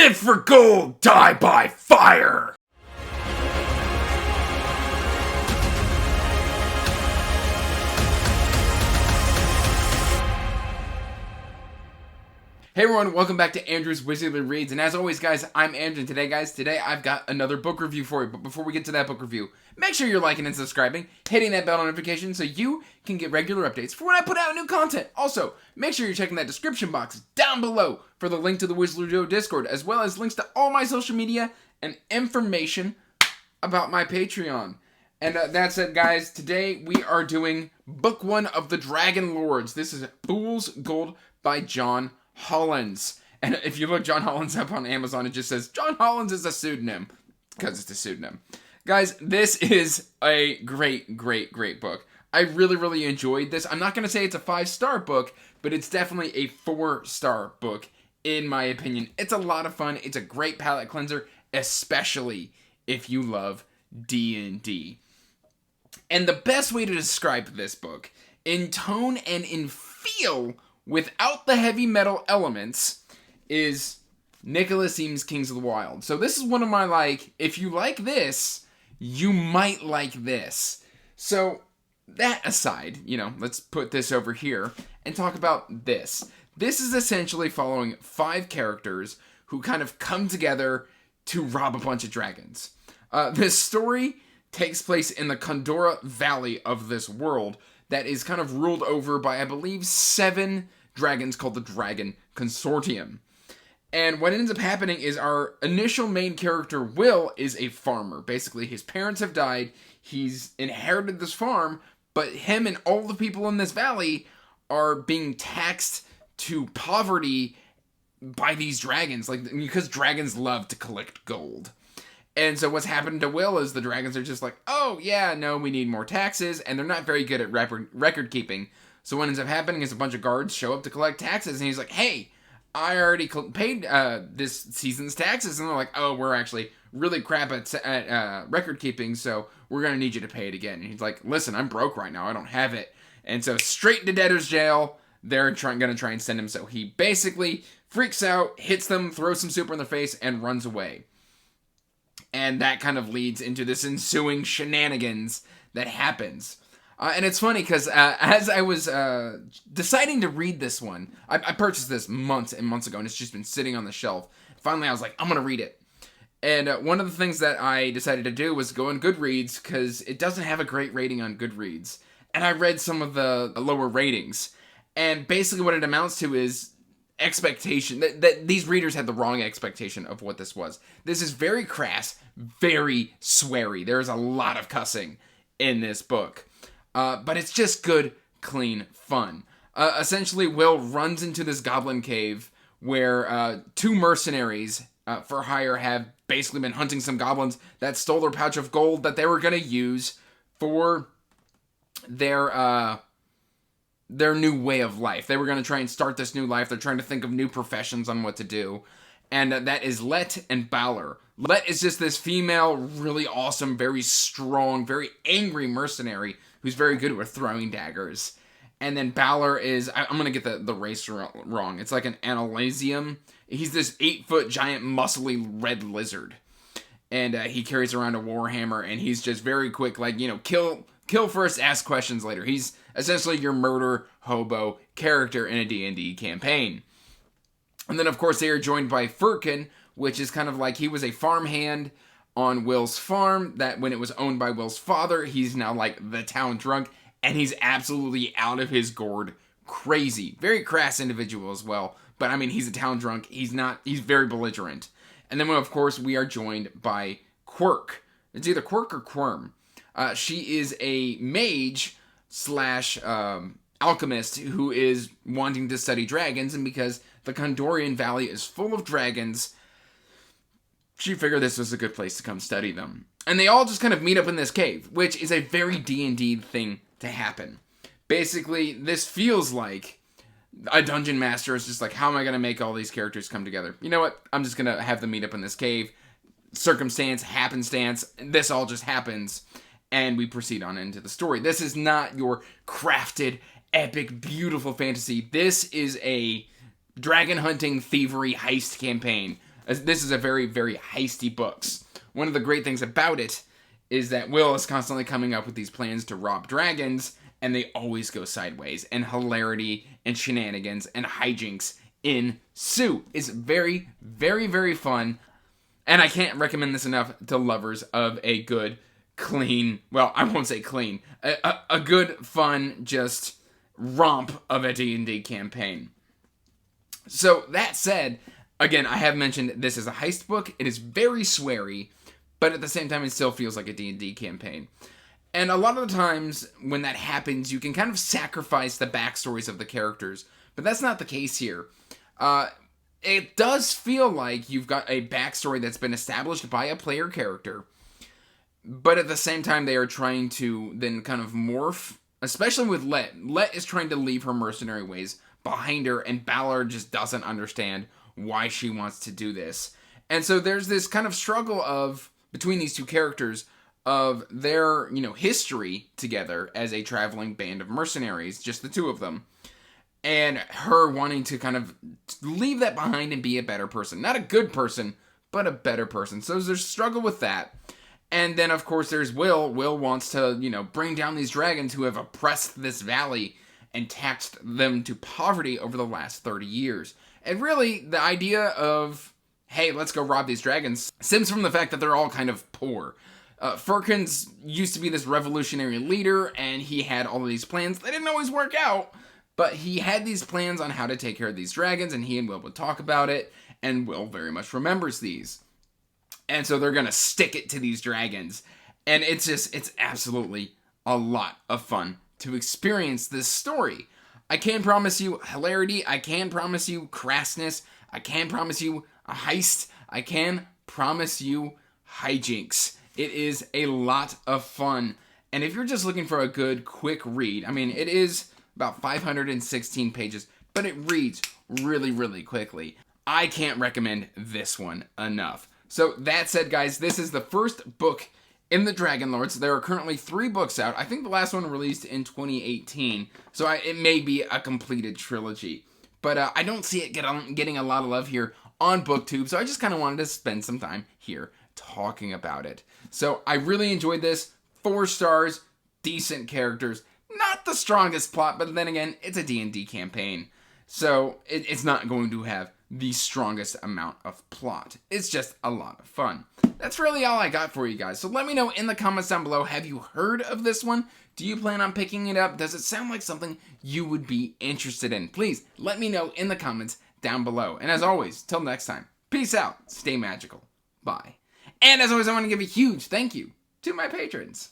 Live for gold, die by fire! Hey everyone, welcome back to Andrew's Wizardly Reads, and as always guys, I'm Andrew, and today I've got another book review for you, but before we get to that book review, make sure you're liking and subscribing, hitting that bell notification so you can get regular updates for when I put out new content. Also, make sure you're checking that description box down below for the link to the Wizardly Joe Discord, as well as links to all my social media and information about my Patreon. And that said guys, today we are doing book 1 of the Dragon Lords. This is Fool's Gold by John Hollins. And if you look John Hollins up on Amazon, it just says John Hollins is a pseudonym, because it's a pseudonym. Guys, this is a great book. I really enjoyed this. I'm not going to say it's a 5-star book, but it's definitely a 4-star book, in my opinion. It's a lot of fun. It's a great palate cleanser, especially if you love D&D. And the best way to describe this book, in tone and in feel, without the heavy metal elements, is Nicholas Eames' Kings of the Wild. So this is one of my, if you like this, you might like this. So, that aside, let's put this over here and talk about this. This is essentially following 5 characters who kind of come together to rob a bunch of dragons. This story takes place in the Condora Valley of this world that is kind of ruled over by, I believe, 7 dragons called the Dragon Consortium. And what ends up happening is our initial main character, Will, is a farmer. Basically, his parents have died, he's inherited this farm, but him and all the people in this valley are being taxed to poverty by these dragons, because dragons love to collect gold. And so what's happened to Will is the dragons are just like, oh yeah, no, we need more taxes, and they're not very good at record keeping. So what ends up happening is a bunch of guards show up to collect taxes, and he's like, hey, I already paid this season's taxes. And they're like, oh, we're actually really crap at record keeping, so we're going to need you to pay it again. And he's like, listen, I'm broke right now, I don't have it. And so straight into debtor's jail, they're going to try and send him. So he basically freaks out, hits them, throws some soup in their face, and runs away. And that kind of leads into this ensuing shenanigans that happens. And it's funny because as I was deciding to read this one, I purchased this months and months ago, and it's just been sitting on the shelf. Finally, I was like, I'm going to read it. And one of the things that I decided to do was go on Goodreads, because it doesn't have a great rating on Goodreads. And I read some of the lower ratings. And basically what it amounts to is expectation, that these readers had the wrong expectation of what this was. This is very crass, very sweary. There's a lot of cussing in this book. But it's just good, clean fun. Essentially, Will runs into this goblin cave where 2 mercenaries for hire have basically been hunting some goblins that stole their pouch of gold that they were going to use for their new way of life. They were going to try and start this new life. They're trying to think of new professions on what to do. And that is Let and Balor. Let is just this female, really awesome, very strong, very angry mercenary who's very good with throwing daggers. And then Balor is, I'm going to get the race wrong. It's like an Analasium. He's this 8-foot giant muscly red lizard. And he carries around a warhammer, and he's just very quick, kill first, ask questions later. He's essentially your murder hobo character in a D&D campaign. And then, of course, they are joined by Firkin, which is kind of like he was a farmhand on Will's farm, that when it was owned by Will's father, he's now like the town drunk, and he's absolutely out of his gourd crazy. Very crass individual as well, but I mean, he's a town drunk. He's very belligerent. And then, of course, we are joined by Quirk. It's either Quirk or Quirm. She is a mage / alchemist who is wanting to study dragons, and because the Condorian Valley is full of dragons, she figured this was a good place to come study them. And they all just kind of meet up in this cave, which is a very D&D thing to happen. Basically, this feels like a dungeon master is just like, how am I going to make all these characters come together? You know what? I'm just going to have them meet up in this cave. Circumstance, happenstance, this all just happens, and we proceed on into the story. This is not your crafted, epic, beautiful fantasy. This is a dragon hunting, thievery, heist campaign. This is a very, very heisty books. One of the great things about it is that Will is constantly coming up with these plans to rob dragons, and they always go sideways, and hilarity and shenanigans and hijinks ensue. It's very, very, very fun, and I can't recommend this enough to lovers of a good, clean, well, I won't say clean, a good, fun, just romp of a D&D campaign. So, that said, again, I have mentioned this is a heist book. It is very sweary, but at the same time, it still feels like a D&D campaign. And a lot of the times, when that happens, you can kind of sacrifice the backstories of the characters. But that's not the case here. It does feel like you've got a backstory that's been established by a player character. But at the same time, they are trying to then kind of morph, especially with Let. Let is trying to leave her mercenary ways behind her, and Ballard just doesn't understand why she wants to do this. And so there's this kind of struggle of between these two characters of their, history together as a traveling band of mercenaries, just the two of them, and her wanting to kind of leave that behind and be a better person. Not a good person, but a better person. So there's a struggle with that. And then, of course, there's Will. Will wants to, bring down these dragons who have oppressed this valley and taxed them to poverty over the last 30 years. And really, the idea of, hey, let's go rob these dragons, stems from the fact that they're all kind of poor. Firkins used to be this revolutionary leader, and he had all of these plans. They didn't always work out, but he had these plans on how to take care of these dragons, and he and Will would talk about it, and Will very much remembers these. And so they're going to stick it to these dragons. And it's absolutely a lot of fun to experience this story. I can promise you hilarity. I can promise you crassness. I can promise you a heist. I can promise you hijinks. It is a lot of fun. And if you're just looking for a good, quick read, it is about 516 pages, but it reads really, really quickly. I can't recommend this one enough. So that said, guys, this is the first book in the Dragon Lords. There are currently 3 books out. I think the last one released in 2018, so it may be a completed trilogy. But I don't see it getting a lot of love here on BookTube, so I just kind of wanted to spend some time here talking about it. So I really enjoyed this. 4 stars, decent characters, not the strongest plot, but then again, it's a D&D campaign, so it's not going to have the strongest amount of plot. It's just a lot of fun. That's really all I got for you guys. So let me know in the comments down below, have you heard of this one? Do you plan on picking it up? Does it sound like something you would be interested in? Please let me know in the comments down below. And as always, till next time, peace out, stay magical, bye. And as always, I want to give a huge thank you to my patrons.